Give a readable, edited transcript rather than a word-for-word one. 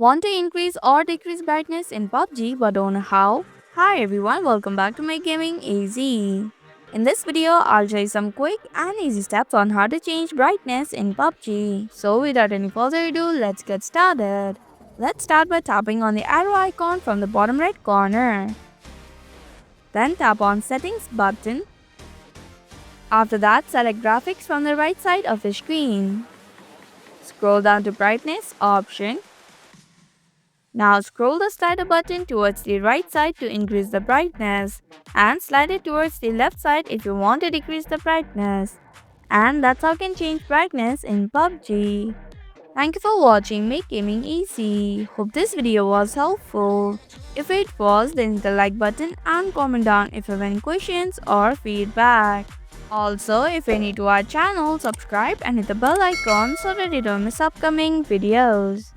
Want to increase or decrease brightness in PubG but don't know how? Hi everyone, welcome back to my gaming easy. In this video, I'll show you some quick and easy steps on how to change brightness in PubG. So without any further ado, let's get started. Let's start by tapping on the arrow icon from the bottom right corner. Then tap on Settings button. After that, select Graphics from the right side of the screen. Scroll down to Brightness option. Now scroll the slider button towards the right side to increase the brightness and slide it towards the left side if you want to decrease the brightness. And that's how you can change brightness in PubG. Thank you for watching Make Gaming Easy. Hope this video was helpful. If it was, then hit the like button and comment down if you have any questions or feedback. Also, if you're new to our channel, subscribe and hit the bell icon so that you don't miss upcoming videos.